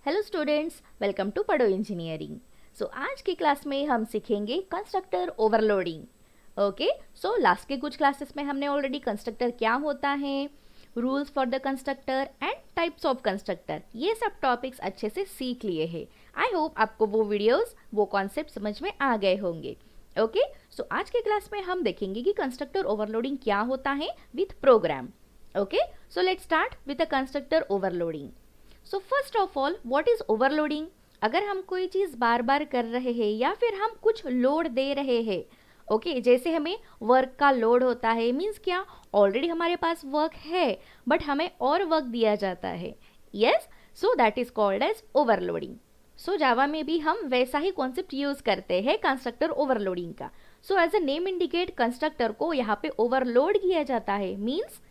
Hello students, welcome to पढ़ो engineering. सो आज की क्लास में हम सीखेंगे constructor overloading. Okay, so last के कुछ क्लासेस में हमने ऑलरेडी कंस्ट्रक्टर क्या होता है, rules for the constructor and types of constructor, ये सब टॉपिक्स अच्छे से सीख लिए हैं। आई होप आपको वो वीडियोस, वो कॉन्सेप्ट समझ में आ गए होंगे। ओके, सो आज के क्लास में हम देखेंगे कि कंस्ट्रक्टर ओवरलोडिंग क्या होता है with program. Okay, so let's start with the constructor overloading. So first of all, what is overloading? अगर हम कोई चीज़ बार बार कर रहे हैं या फिर हम कुछ लोड दे रहे हैं, ओके जैसे हमें वर्क का लोड होता है, मीन्स क्या, ऑलरेडी हमारे पास वर्क है बट हमें और वर्क दिया जाता है। Yes, so that is called as overloading. So Java में भी हम वैसा ही कॉन्सेप्ट यूज करते हैं कंस्ट्रक्टर ओवरलोडिंग का। So as a name indicate, constructor को यहाँ पे ओवरलोड किया जाता है, मीन्स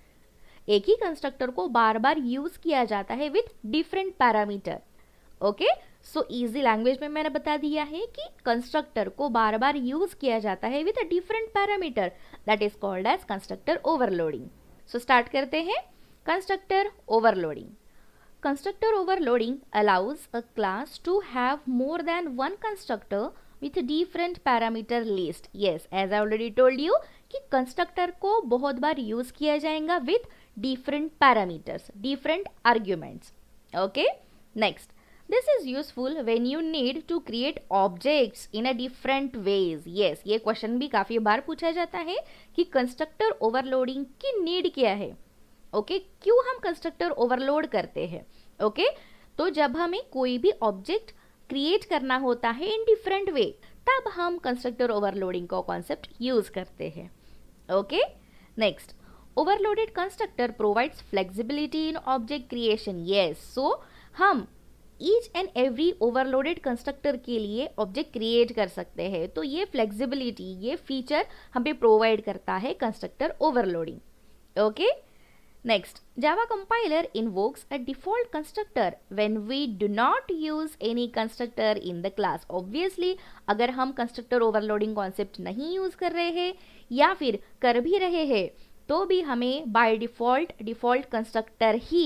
एक ही कंस्ट्रक्टर को बार बार यूज किया जाता है with different parameter. Okay, so easy language में मैंने बता दिया है कि कंस्ट्रक्टर को बार बार यूज किया जाता है with a different parameter, that is called as constructor overloading. So start करते हैं। Constructor overloading. Constructor overloading allows a class to have more than one constructor with different parameter list. Yes, as I already told you कि constructor को बहुत बार use किया जाएगा with different parameters, different arguments. Okay, next. This is useful when you need to create objects in a different ways. Yes, ये question भी काफ़ी बार पूछा जाता है कि constructor overloading की need क्या है। ओके, क्यों हम कंस्ट्रक्टर ओवरलोड करते हैं? ओके, तो जब हमें कोई भी ऑब्जेक्ट क्रिएट करना होता है इन डिफरेंट वे, तब हम कंस्ट्रक्टर ओवरलोडिंग का कॉन्सेप्ट यूज करते हैं। Okay, next, overloaded constructor provides flexibility in object creation. Yes, so हम each and every overloaded constructor के लिए ऑब्जेक्ट क्रिएट कर सकते हैं। तो ये फ्लेक्सिबिलिटी, ये फीचर हमें प्रोवाइड करता है constructor overloading. Okay, next, Java compiler invokes a default constructor when we do not use any constructor in the class. Obviously, अगर हम constructor overloading concept नहीं use कर रहे हैं या फिर कर भी रहे हैं, तो भी हमें by default constructor he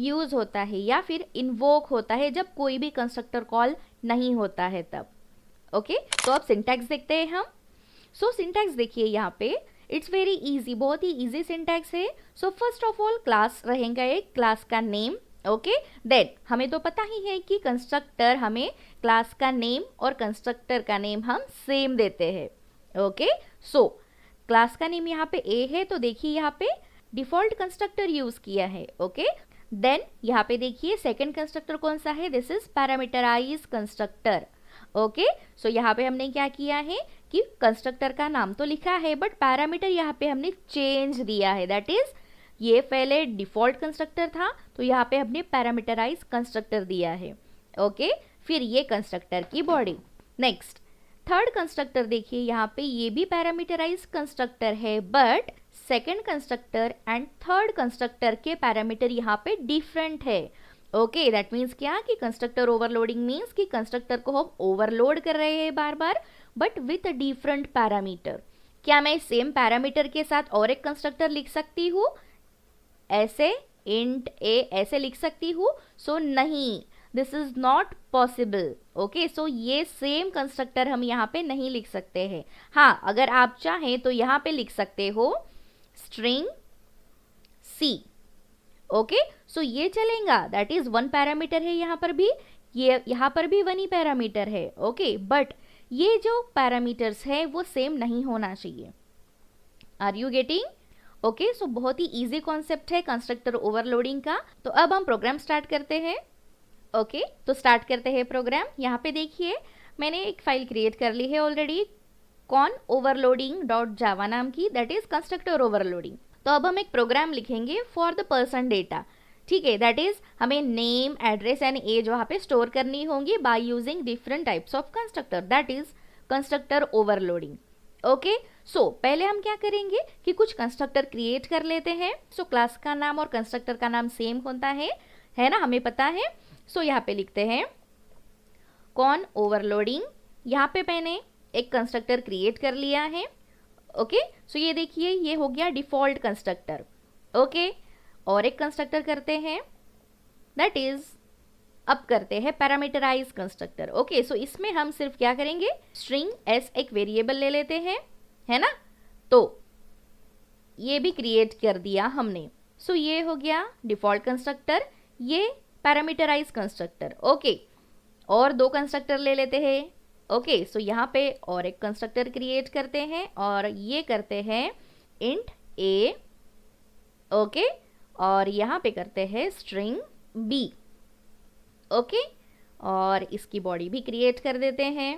use होता है या फिर invoke होता है जब कोई भी constructor call नहीं होता है तब। ओके, तो अब syntax देखते हैं हम। सो सिंटैक्स देखिए यहाँ पे, इट्स वेरी इजी, बहुत ही इजी सिंटैक्स है। सो फर्स्ट ऑफ ऑल क्लास रहेगा एक, क्लास का नेम। ओके, देन हमें तो पता ही है कि कंस्ट्रक्टर हमें क्लास का नेम और कंस्ट्रक्टर का नेम हम सेम देते हैं। ओके, सो क्लास का नेम यहाँ पे ए है, तो देखिए यहाँ पे डिफॉल्ट कंस्ट्रक्टर यूज किया है। ओके, देन यहाँ पे देखिए सेकेंड कंस्ट्रक्टर कौन सा है, this is parameterize constructor. Okay, so यहाँ पे हमने क्या किया है कि कंस्ट्रक्टर का नाम तो लिखा है बट पैरामीटर यहाँ पे हमने चेंज दिया है, दैट इज ये पहले डिफॉल्ट कंस्ट्रक्टर था तो यहाँ पे हमने पैरामीटराइज कंस्ट्रक्टर दिया है। ओके, फिर ये कंस्ट्रक्टर की बॉडी। नेक्स्ट, थर्ड कंस्ट्रक्टर देखिए यहाँ पे, ये भी पैरामीटराइज कंस्ट्रक्टर है but second constructor and third constructor के पैरामीटर यहाँ पे डिफरेंट है। ओके, दैट मीन्स क्या कि कंस्ट्रक्टर ओवरलोडिंग मीन्स कि कंस्ट्रक्टर को हम ओवरलोड कर रहे हैं बार बार बट विथ डिफरेंट पैरामीटर। क्या मैं सेम पैरामीटर के साथ और एक कंस्ट्रक्टर लिख सकती हूँ, ऐसे इंट ए ऐसे लिख सकती हूँ? सो नहीं, this is not possible. Okay, so ये सेम कंस्ट्रक्टर हम यहाँ पे नहीं लिख सकते हैं। हाँ, अगर आप चाहें तो यहाँ पे लिख सकते हो स्ट्रिंग सी। ओके, सो ये चलेगा, दैट इज वन पैरामीटर है यहाँ पर भी, ये यहाँ पर भी वन ही पैरामीटर है। ओके, बट ये जो पैरामीटर्स है वो सेम नहीं होना चाहिए। Are you getting? Okay, so बहुत ही इजी कॉन्सेप्ट है कंस्ट्रक्टर ओवरलोडिंग का। तो अब हम प्रोग्राम स्टार्ट करते हैं। ओके, तो स्टार्ट करते हैं प्रोग्राम। यहाँ पे देखिए मैंने एक फाइल क्रिएट कर ली है already, con overloading dot Java नाम की, दैट इज कंस्ट्रक्टर ओवरलोडिंग। तो अब हम एक प्रोग्राम लिखेंगे फॉर द पर्सन डेटा। ठीक है, दैट इज हमें नेम, एड्रेस एंड एज वहाँ पे स्टोर करनी होंगी by using different types of constructor, that is constructor overloading. Okay, so पहले हम क्या करेंगे कि कुछ कंस्ट्रक्टर क्रिएट कर लेते हैं। सो क्लास का नाम और कंस्ट्रक्टर का नाम सेम होता है ना, हमें पता है। सो यहाँ पे लिखते हैं कॉन ओवरलोडिंग। यहाँ पे मैंने एक कंस्ट्रक्टर क्रिएट कर लिया है। ओके, सो ये देखिए ये हो गया डिफॉल्ट कंस्ट्रक्टर। ओके, और एक कंस्ट्रक्टर करते हैं, दैट इज अब करते हैं पैरामीटराइज कंस्ट्रक्टर। ओके, सो इसमें हम सिर्फ क्या करेंगे, स्ट्रिंग एस एक वेरिएबल ले लेते हैं, है ना। तो ये भी क्रिएट कर दिया हमने। सो ये हो गया डिफॉल्ट कंस्ट्रक्टर, ये पैरामीटराइज कंस्ट्रक्टर। ओके, और दो कंस्ट्रक्टर ले लेते हैं। ओके, सो यहाँ पे और एक कंस्ट्रक्टर क्रिएट करते हैं और ये करते हैं इंट ए। ओके, और यहाँ पे करते हैं स्ट्रिंग बी। ओके, और इसकी बॉडी भी क्रिएट कर देते हैं।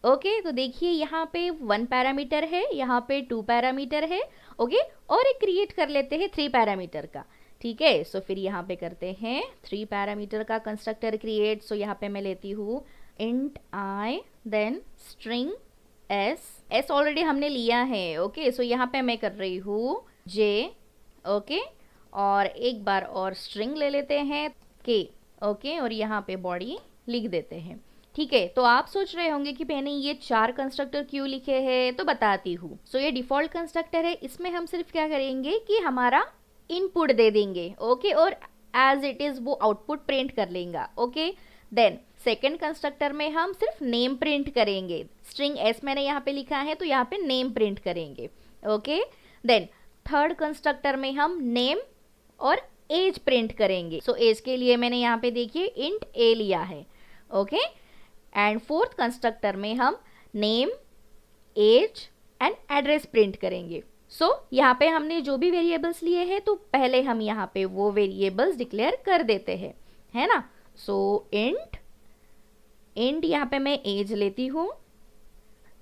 ओके, तो देखिए यहाँ पे 1 पैरामीटर है, यहाँ पे 2 पैरामीटर है। ओके, और एक क्रिएट कर लेते हैं 3 पैरामीटर का। ठीक है, सो फिर यहाँ पे करते हैं 3 पैरामीटर का कंस्ट्रक्टर क्रिएट। सो यहाँ पे मैं लेती हूँ इंट आई, देन स्ट्रिंग एस ऑलरेडी हमने लिया है। ओके, सो यहाँ पे मैं कर रही हूँ जे। ओके, और एक बार और स्ट्रिंग ले लेते हैं के। ओके, और यहाँ पे बॉडी लिख देते हैं। ठीक है, तो आप सोच रहे होंगे कि मैंने ये 4 कंस्ट्रक्टर क्यों लिखे हैं, तो बताती हूँ। सो ये डिफॉल्ट कंस्ट्रक्टर है, इसमें हम सिर्फ क्या करेंगे कि हमारा इनपुट दे देंगे। ओके, और एज इट इज वो आउटपुट प्रिंट कर लेगा। ओके, देन सेकेंड कंस्ट्रक्टर में हम सिर्फ नेम प्रिंट करेंगे। स्ट्रिंग एस मैंने यहाँ पे लिखा है तो यहाँ पे नेम प्रिंट करेंगे। ओके, देन थर्ड कंस्ट्रक्टर में हम नेम और एज प्रिंट करेंगे। सो एज के लिए मैंने यहाँ पे देखिए इंट ए लिया है। ओके, एंड फोर्थ कंस्ट्रक्टर में हम name, age and address print करेंगे। सो यहाँ पे हमने जो भी वेरिएबल्स लिए हैं तो पहले हम यहाँ पे वो वेरिएबल्स डिक्लेयर कर देते हैं, है ना। सो इंट यहाँ पे मैं एज लेती हूँ,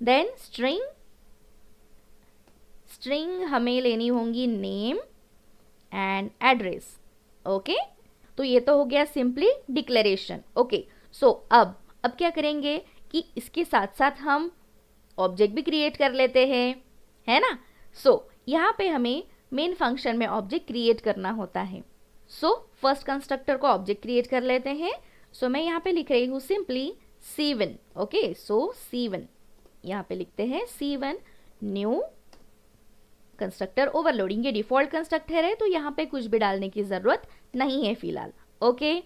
देन स्ट्रिंग हमें लेनी होंगी नेम एंड एड्रेस। ओके, तो ये तो हो गया सिंपली डिक्लेरेशन। ओके, सो अब क्या करेंगे कि इसके साथ साथ हम ऑब्जेक्ट भी क्रिएट कर लेते हैं, है ना। सो यहाँ पे हमें मेन फंक्शन में ऑब्जेक्ट क्रिएट करना होता है। सो फर्स्ट कंस्ट्रक्टर को ऑब्जेक्ट क्रिएट कर लेते हैं। सो मैं यहाँ पे लिख रही हूँ सिंपली C1। ओके, सो C1 यहाँ पे लिखते हैं C1 न्यू कंस्ट्रक्टर ओवरलोडिंग। ये डिफॉल्ट कंस्ट्रक्टर है तो यहाँ पे कुछ भी डालने की जरूरत नहीं है फिलहाल। ओके,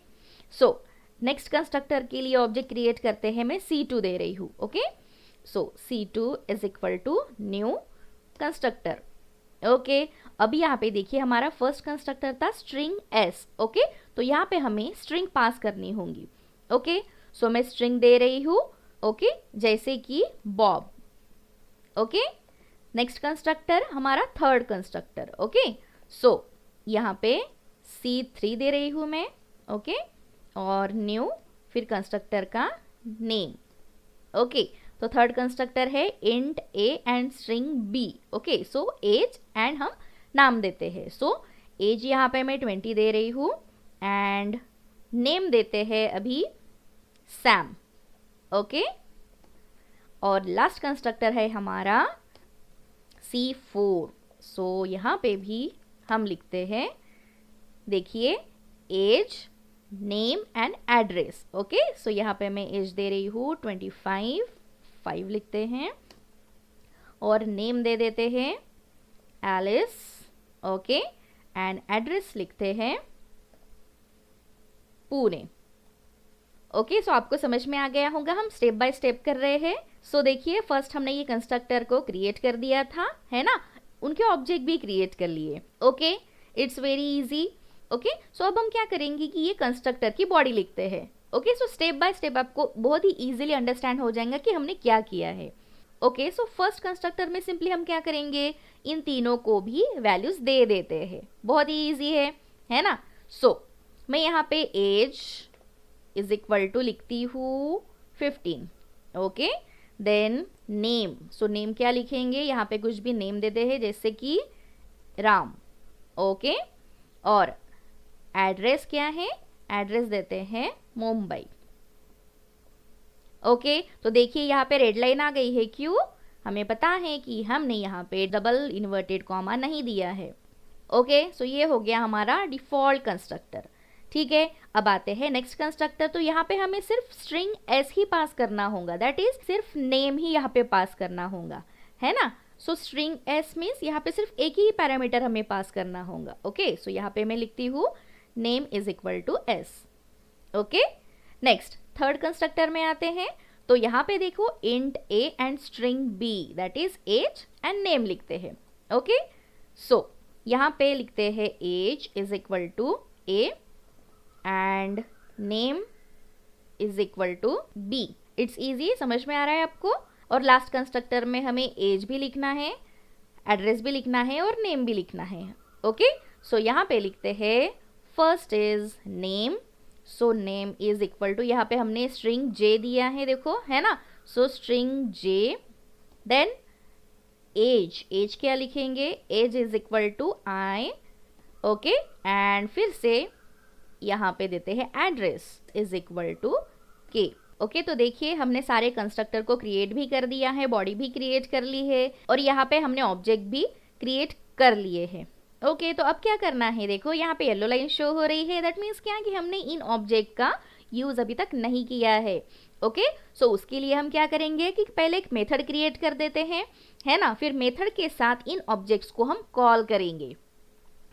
सो नेक्स्ट कंस्ट्रक्टर के लिए ऑब्जेक्ट क्रिएट करते हैं, मैं C2 दे रही हूँ। Okay, so C2 is equal to new constructor. Okay, अब यहाँ पे देखिए हमारा फर्स्ट कंस्ट्रक्टर था स्ट्रिंग एस। ओके, तो यहाँ पे हमें स्ट्रिंग पास करनी होंगी। ओके, सो मैं स्ट्रिंग दे रही हूँ, ओके, जैसे कि बॉब। ओके, नेक्स्ट कंस्ट्रक्टर हमारा थर्ड कंस्ट्रक्टर। ओके, सो यहाँ पे C3 दे रही हूँ मैं। ओके, और न्यू फिर कंस्ट्रक्टर का नेम। ओके, तो थर्ड कंस्ट्रक्टर है int a and string b. Okay, so age and हम नाम देते हैं। सो एज यहाँ पे मैं 20 दे रही हूँ एंड नेम देते हैं अभी सैम। ओके, और लास्ट कंस्ट्रक्टर है हमारा C4। सो यहाँ पे भी हम लिखते हैं, देखिए age, name and address. Okay, so यहाँ पे मैं एज दे रही हूँ 25, 5 लिखते हैं, और नेम दे देते हैं एलिस। ओके, एंड एड्रेस लिखते हैं पुणे। ओके, सो आपको समझ में आ गया होगा, हम स्टेप बाय स्टेप कर रहे हैं। सो देखिए फर्स्ट हमने ये कंस्ट्रक्टर को क्रिएट कर दिया था, है ना, उनके ऑब्जेक्ट भी क्रिएट कर लिए। Okay, it's very easy. Okay, so अब हम क्या करेंगे कि ये कंस्ट्रक्टर की बॉडी लिखते हैं। Okay, so step by step आपको बहुत ही इजीली अंडरस्टैंड हो जाएगा कि हमने क्या किया है। ओके, सो फर्स्ट कंस्ट्रक्टर में सिंपली हम क्या करेंगे, इन तीनों को भी वैल्यूज दे देते हैं, बहुत ही ईजी है ना। सो मैं यहाँ पे एज इज इक्वल टू लिखती हूँ 15। Okay, then name, so name क्या लिखेंगे, यहाँ पे कुछ भी नेम देते हैं जैसे कि राम। ओके, और एड्रेस क्या है, एड्रेस देते हैं मुंबई। ओके, तो देखिए यहाँ पे रेड लाइन आ गई है, क्यों, हमें पता है कि हमने यहाँ पे डबल इन्वर्टेड कॉमा नहीं दिया है। ओके, सो ये हो गया हमारा डिफॉल्ट कंस्ट्रक्टर। ठीक है, अब आते हैं नेक्स्ट कंस्ट्रक्टर। तो यहाँ पे हमें सिर्फ स्ट्रिंग एस ही पास करना होगा, दैट इज सिर्फ नेम ही यहाँ पे पास करना होगा, है ना। सो स्ट्रिंग एस मीन्स यहाँ पे सिर्फ एक ही पैरामीटर हमें पास करना होगा। ओके, सो यहाँ पे मैं लिखती हूँ name is equal to s. Okay, next third constructor में आते हैं। तो यहाँ पे देखो int a and string b that is age and name लिखते हैं। ओके, सो यहाँ पे लिखते हैं age is equal to a and name is equal to b। It's easy, समझ में आ रहा है आपको। और लास्ट कंस्ट्रक्टर में हमें एज भी लिखना है, एड्रेस भी लिखना है और नेम भी लिखना है। ओके, सो यहाँ पे लिखते हैं first is name, so name is equal to, यहाँ पे हमने स्ट्रिंग j दिया है देखो, है ना। So string j, then age, age क्या लिखेंगे, age is equal to i। Okay, and फिर से यहाँ पे देते हैं address is equal to k। Okay, तो देखिए हमने सारे कंस्ट्रक्टर को क्रिएट भी कर दिया है, बॉडी भी क्रिएट कर ली है और यहाँ पे हमने ऑब्जेक्ट भी क्रिएट कर लिए हैं। ओके, तो अब क्या करना है, देखो यहाँ पे येलो लाइन शो हो रही है, दैट मीन्स क्या कि हमने इन ऑब्जेक्ट का यूज अभी तक नहीं किया है। ओके, सो उसके लिए हम क्या करेंगे कि पहले एक मेथड क्रिएट कर देते हैं, है ना, फिर मेथड के साथ इन ऑब्जेक्ट्स को हम कॉल करेंगे।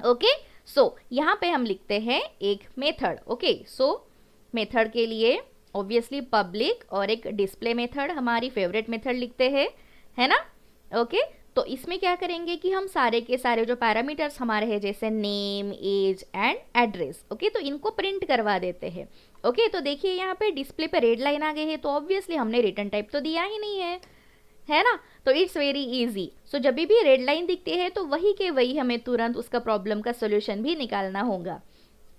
ओके, सो यहाँ पे हम लिखते हैं एक मेथड। ओके, सो मेथड के लिए ऑब्वियसली पब्लिक और एक डिस्प्ले मेथड, हमारी फेवरेट मेथड लिखते हैं, है ना। ओके, तो इसमें क्या करेंगे कि हम सारे के सारे जो पैरामीटर्स हमारे हैं जैसे name, age and address, okay, तो इनको प्रिंट करवा देते हैं। ओके, तो देखिए यहाँ पे डिस्प्ले पे रेड लाइन आ गई है, तो ऑब्वियसली हमने रिटर्न टाइप तो दिया ही नहीं है ना। तो इट्स वेरी इजी। सो जब भी रेड लाइन दिखती है तो वही के वही हमें तुरंत उसका प्रॉब्लम का सोल्यूशन भी निकालना होगा,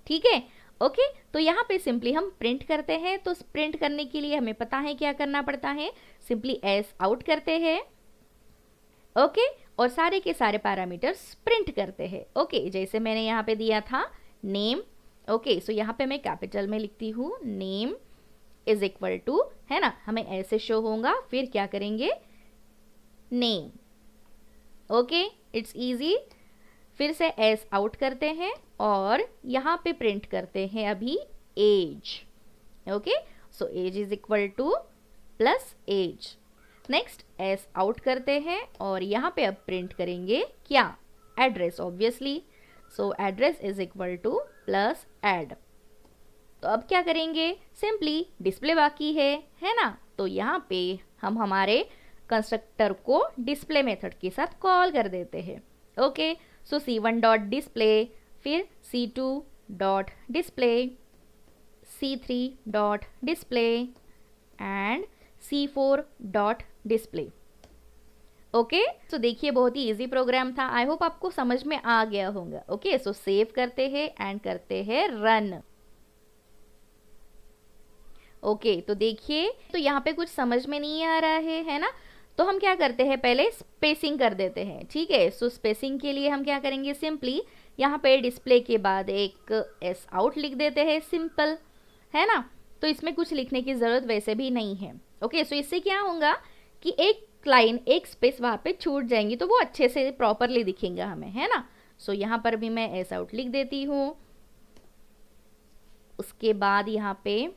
ठीक है। ओके, तो यहाँ पे सिंपली हम प्रिंट करते हैं। तो प्रिंट करने के लिए हमें पता है क्या करना पड़ता है, सिंपली एस आउट करते हैं। ओके, और सारे के सारे पैरामीटर्स प्रिंट करते हैं। ओके, जैसे मैंने यहाँ पे दिया था नेम। ओके, सो यहाँ पे मैं कैपिटल में लिखती हूँ नेम इज इक्वल टू, है ना, हमें ऐसे शो होगा। फिर क्या करेंगे, नेम। Okay, it's easy. फिर से एस आउट करते हैं और यहाँ पे प्रिंट करते हैं अभी age. Okay, so age is equal to plus age. Next s out करते हैं और यहाँ पे अब प्रिंट करेंगे क्या, address obviously. So address is equal to plus add. तो अब क्या करेंगे, सिंपली डिस्प्ले बाकी है ना। तो यहाँ पे हम हमारे कंस्ट्रक्टर को डिस्प्ले मेथड के साथ कॉल कर देते हैं। ओके, सो c1 डॉट डिस्प्ले, फिर c2 dot display, c3 dot display and c4 dot display. Okay, तो देखिए बहुत ही इजी प्रोग्राम था। आई होप आपको समझ में आ गया होगा। ओके, सो सेव करते हैं एंड करते हैं रन। ओके, तो देखिए तो यहाँ पे कुछ समझ में नहीं आ रहा है ना। तो हम क्या करते हैं, पहले स्पेसिंग कर देते हैं, ठीक है। सो स्पेसिंग के लिए हम क्या करेंगे, सिंपली यहाँ पे डिस्प्ले के बाद एक एस आउट लिख देते हैं, सिंपल, है ना। तो इसमें कुछ लिखने की ज़रूरत वैसे भी नहीं है। ओके, सो इससे क्या होगा कि एक लाइन, एक स्पेस वहाँ पे छूट जाएंगी तो वो अच्छे से प्रॉपरली दिखेगा हमें, है ना। सो यहाँ पर भी मैं एस आउट लिख देती हूँ। उसके बाद यहाँ पे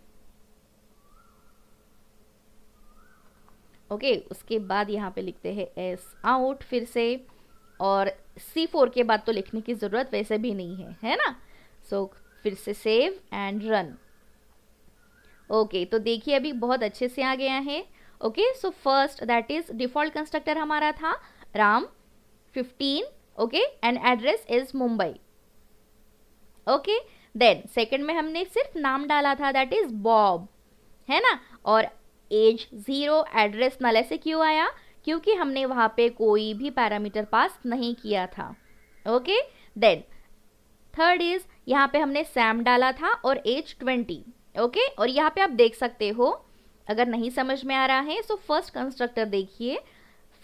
ओके, उसके बाद यहाँ पे लिखते हैं एस आउट फिर से, और C4 के बाद तो लिखने की ज़रूरत वैसे भी नहीं है ना। सो फिर से सेव एंड रन। ओके, तो देखिए अभी बहुत अच्छे से आ गया है। Okay, so first that is default constructor हमारा था Ram 15, okay, and address is Mumbai. Okay, then second में हमने सिर्फ नाम डाला था, दैट इज बॉब, है ना, और एज 0, एड्रेस नल। ऐसे क्यों आया, क्योंकि हमने वहां पे कोई भी पैरामीटर पास नहीं किया था। ओके, देन थर्ड इज यहाँ पे हमने सैम डाला था और एज 20। ओके, और यहाँ पे आप देख सकते हो, अगर नहीं समझ में आ रहा है सो फर्स्ट कंस्ट्रक्टर देखिए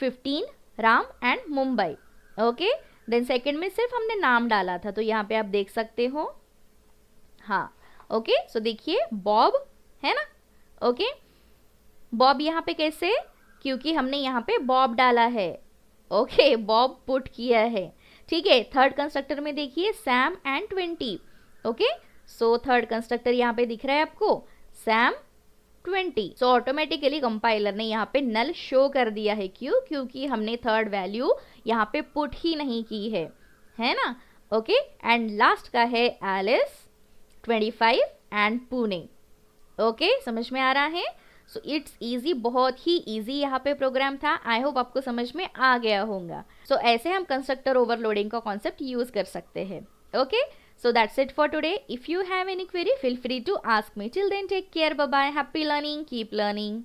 15 Ram and Mumbai. Okay, then second में सिर्फ हमने नाम डाला था, तो यहाँ पे आप देख सकते हो, हाँ। ओके, सो देखिए बॉब, है ना। ओके, बॉब यहाँ पे कैसे, क्योंकि हमने यहाँ पे बॉब डाला है। ओके, बॉब पुट किया है, ठीक है। थर्ड कंस्ट्रक्टर में देखिए Sam and 20। Okay, so third constructor यहाँ पे दिख रहा है आपको, सैम 20। सो ऑटोमेटिकली कंपाइलर ने यहाँ पे नल शो कर दिया है, क्यों, क्योंकि हमने थर्ड वैल्यू यहाँ पे पुट ही नहीं की है ना। ओके, एंड लास्ट का है एलिस 25 एंड पुणे। ओके, समझ में आ रहा है? सो इट्स इजी, बहुत ही इजी यहाँ पे प्रोग्राम था। आई होप आपको समझ में आ गया होगा। सो ऐसे हम कंस्ट्रक्टर ओवरलोडिंग का कॉन्सेप्ट यूज कर सकते हैं। Okay, so that's it for today. If you have any query, feel free to ask me. Till then, take care. Bye bye. Happy learning. Keep learning.